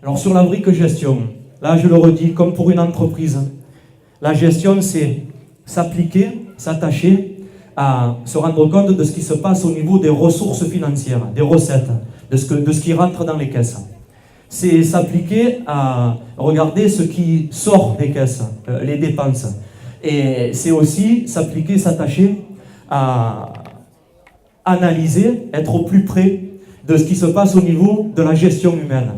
Alors sur la brique gestion, là je le redis, comme pour une entreprise, la gestion c'est s'appliquer, s'attacher à se rendre compte de ce qui se passe au niveau des ressources financières, des recettes, de ce qui rentre dans les caisses. C'est s'appliquer à regarder ce qui sort des caisses, les dépenses. Et c'est aussi s'appliquer, s'attacher à analyser, être au plus près de ce qui se passe au niveau de la gestion humaine.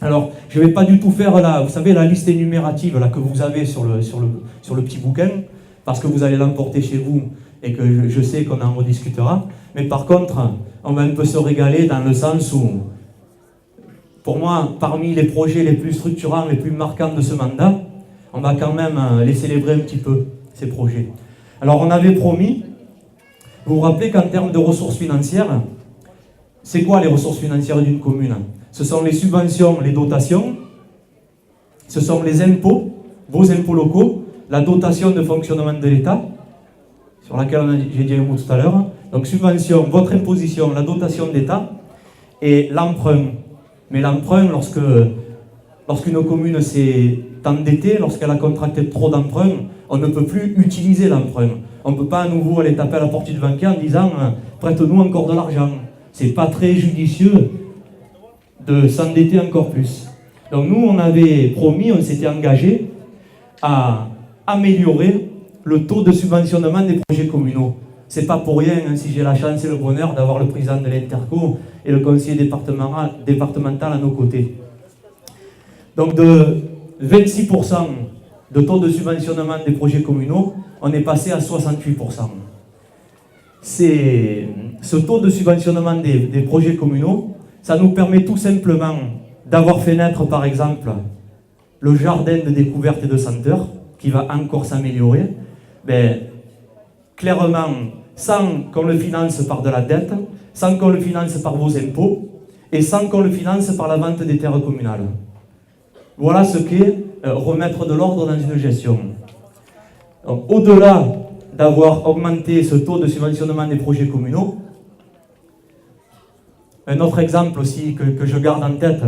Alors, je ne vais pas du tout faire vous savez, la liste énumérative là, que vous avez sur le petit bouquin, parce que vous allez l'emporter chez vous et que je sais qu'on en rediscutera. Mais par contre, on va un peu se régaler dans le sens où, pour moi, parmi les projets les plus structurants, les plus marquants de ce mandat, on va quand même les célébrer un petit peu, ces projets. Alors, on avait promis, vous vous rappelez qu'en termes de ressources financières, c'est quoi les ressources financières d'une commune? Ce sont les subventions, les dotations, ce sont les impôts, vos impôts locaux, la dotation de fonctionnement de l'État, sur laquelle j'ai dit un mot tout à l'heure. Donc subvention, votre imposition, la dotation d'État, et l'emprunt. Mais l'emprunt, lorsqu'une commune s'est endettée, lorsqu'elle a contracté trop d'emprunts, on ne peut plus utiliser l'emprunt. On ne peut pas à nouveau aller taper à la porte du banquier en disant « prête-nous encore de l'argent ». C'est pas très judicieux de s'endetter encore plus. Donc nous, on avait promis, on s'était engagé à améliorer le taux de subventionnement des projets communaux. C'est pas pour rien si j'ai la chance et le bonheur d'avoir le président de l'Interco et le conseiller départemental à nos côtés. Donc de 26% de taux de subventionnement des projets communaux, on est passé à 68%. Ce taux de subventionnement des projets communaux, ça nous permet tout simplement d'avoir fait naître, par exemple, le jardin de découverte et de senteur, qui va encore s'améliorer, clairement, sans qu'on le finance par de la dette, sans qu'on le finance par vos impôts, et sans qu'on le finance par la vente des terres communales. Voilà ce qu'est remettre de l'ordre dans une gestion. Au-delà d'avoir augmenté ce taux de subventionnement des projets communaux, un autre exemple aussi que je garde en tête,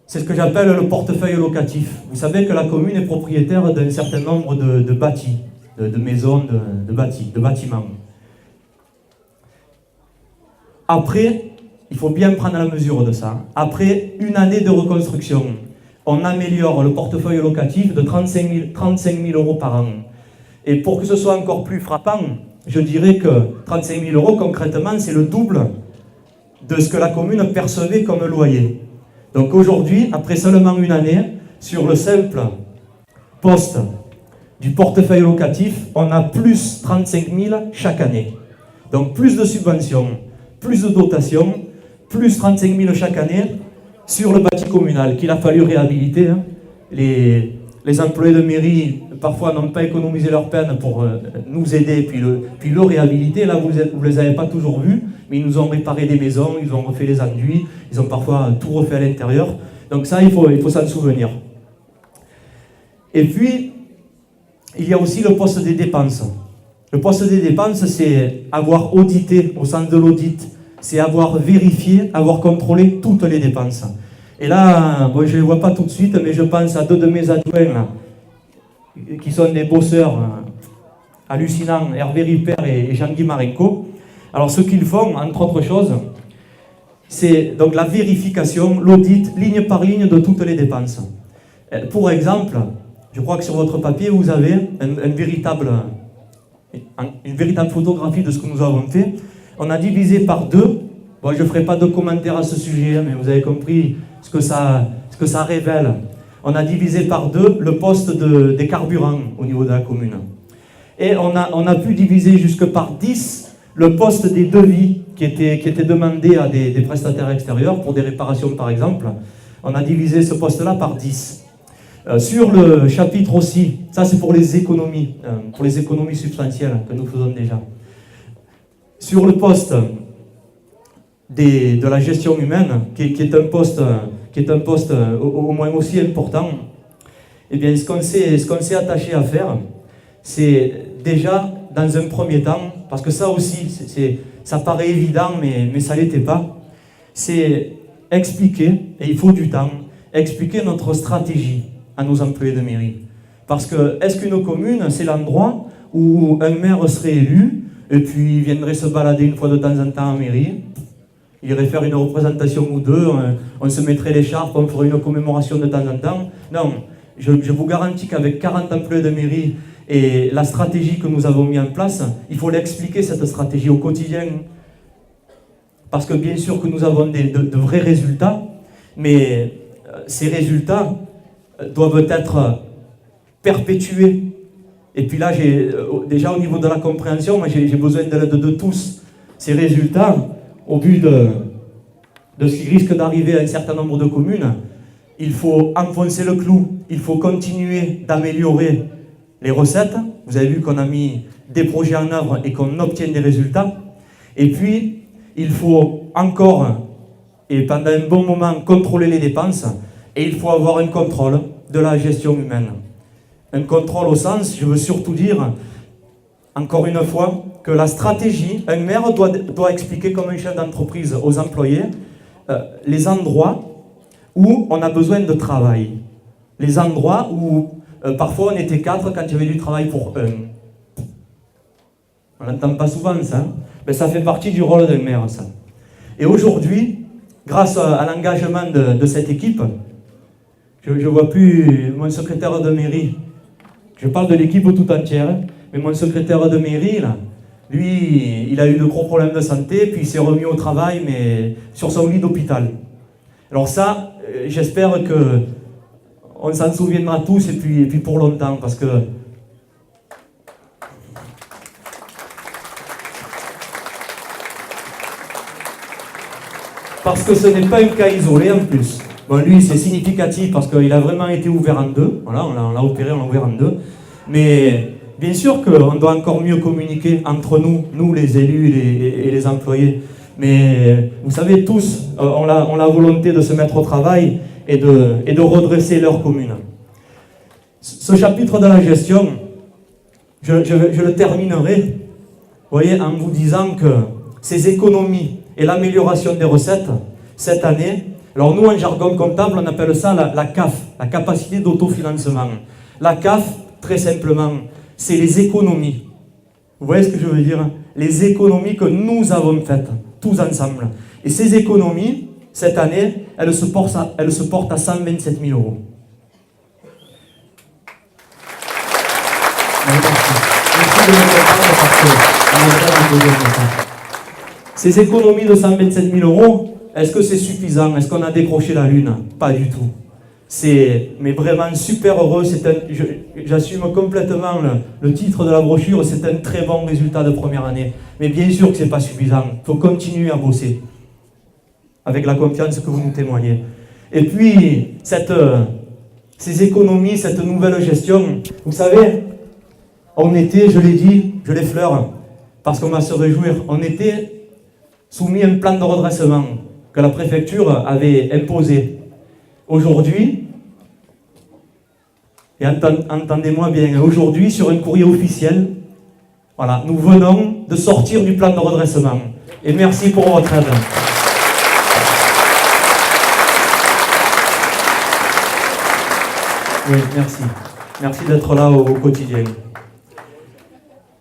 c'est ce que j'appelle le portefeuille locatif. Vous savez que la commune est propriétaire d'un certain nombre de bâtis, de maisons, de bâtiments. Après, il faut bien prendre la mesure de ça, après une année de reconstruction, on améliore le portefeuille locatif de 35 000 euros par an. Et pour que ce soit encore plus frappant, je dirais que 35 000 euros, concrètement, c'est le double de ce que la commune percevait comme loyer. Donc aujourd'hui, après seulement une année, sur le simple poste du portefeuille locatif, on a plus 35 000 chaque année. Donc plus de subventions, plus de dotations, plus 35 000 chaque année sur le bâti communal qu'il a fallu réhabiliter. Les employés de mairie, parfois, n'ont pas économisé leur peine pour nous aider, puis le réhabiliter. Là, vous ne les avez pas toujours vus, mais ils nous ont réparé des maisons, ils ont refait les enduits, ils ont parfois tout refait à l'intérieur. Donc ça, il faut s'en souvenir. Et puis, il y a aussi le poste des dépenses. Le poste des dépenses, c'est avoir audité, au sens de l'audit, c'est avoir vérifié, avoir contrôlé toutes les dépenses. Et là, bon, je ne les vois pas tout de suite, mais je pense à deux de mes adjoints, là, qui sont des bosseurs hallucinants, Hervé Ripper et Jean-Guy Marenco. Alors ce qu'ils font, entre autres choses, c'est donc la vérification, l'audit, ligne par ligne de toutes les dépenses. Pour exemple, je crois que sur votre papier, vous avez une véritable photographie de ce que nous avons fait. On a divisé par deux. Bon, je ne ferai pas de commentaires à ce sujet, mais vous avez compris ce que ça révèle. On a divisé par deux le poste des carburants au niveau de la commune. Et on a pu diviser jusque par 10 le poste des devis qui étaient demandés à des prestataires extérieurs pour des réparations par exemple. On a divisé ce poste-là par 10. Sur le chapitre aussi, ça c'est pour les économies substantielles que nous faisons déjà. Sur le poste de la gestion humaine, qui est un poste au moins aussi important, eh bien, ce qu'on s'est attaché à faire, c'est déjà, dans un premier temps, parce que ça aussi, ça paraît évident, mais ça ne l'était pas, c'est expliquer, et il faut du temps, expliquer notre stratégie à nos employés de mairie. Parce que, est-ce qu'une commune, c'est l'endroit où un maire serait élu, et puis il viendrait se balader une fois de temps en temps en mairie, il irait faire une représentation ou deux, on se mettrait l'écharpe, on ferait une commémoration de temps en temps. Non, je vous garantis qu'avec 40 employés de mairie et la stratégie que nous avons mis en place, il faut l'expliquer cette stratégie au quotidien. Parce que bien sûr que nous avons de vrais résultats, mais ces résultats doivent être perpétués. Et puis là, déjà au niveau de la compréhension, moi j'ai besoin de l'aide de tous. Ces résultats, au vu de ce qui risque d'arriver à un certain nombre de communes, il faut enfoncer le clou, il faut continuer d'améliorer les recettes. Vous avez vu qu'on a mis des projets en œuvre et qu'on obtient des résultats. Et puis, il faut encore, et pendant un bon moment, contrôler les dépenses, et il faut avoir un contrôle de la gestion humaine. Un contrôle au sens, je veux surtout dire, encore une fois, que la stratégie, un maire doit expliquer comme un chef d'entreprise aux employés les endroits où on a besoin de travail. Les endroits où parfois on était 4 quand il y avait du travail pour 1. On n'entend pas souvent ça, mais ça fait partie du rôle d'un maire, ça. Et aujourd'hui, grâce à l'engagement de cette équipe, je ne vois plus mon secrétaire de mairie, je parle de l'équipe tout entière, mais mon secrétaire de mairie, là, lui, il a eu de gros problèmes de santé, puis il s'est remis au travail, mais sur son lit d'hôpital. Alors ça, j'espère que on s'en souviendra tous, et puis pour longtemps, parce que ce n'est pas un cas isolé en plus. Bon, lui, c'est significatif parce qu'il a vraiment été ouvert en deux. Voilà, on l'a opéré, on l'a ouvert en deux. Mais bien sûr qu'on doit encore mieux communiquer entre nous les élus et les employés. Mais vous savez, tous ont la volonté de se mettre au travail et de redresser leur commune. Ce chapitre de la gestion, je le terminerai, vous voyez, en vous disant que ces économies et l'amélioration des recettes, cette année, alors nous en jargon comptable, on appelle ça la CAF, la capacité d'autofinancement. La CAF, très simplement, c'est les économies. Vous voyez ce que je veux dire? Les économies que nous avons faites, tous ensemble. Et ces économies, cette année, elles se portent à 127 000 euros. Merci de me comprendre parce qu'on a vraiment besoin de ça. Ces économies de 127 000 euros, est-ce que c'est suffisant? Est-ce qu'on a décroché la lune? Pas du tout. Mais vraiment super heureux. J'assume complètement le titre de la brochure. C'est un très bon résultat de première année. Mais bien sûr que ce n'est pas suffisant. Il faut continuer à bosser avec la confiance que vous nous témoignez. Et puis, ces économies, cette nouvelle gestion, vous savez, on était, je l'ai dit, je l'effleure, parce qu'on va se réjouir, on était soumis à un plan de redressement que la préfecture avait imposé. Aujourd'hui, et entendez-moi bien, aujourd'hui, sur un courrier officiel, voilà, nous venons de sortir du plan de redressement. Et merci pour votre aide. Oui, merci. Merci d'être là au quotidien.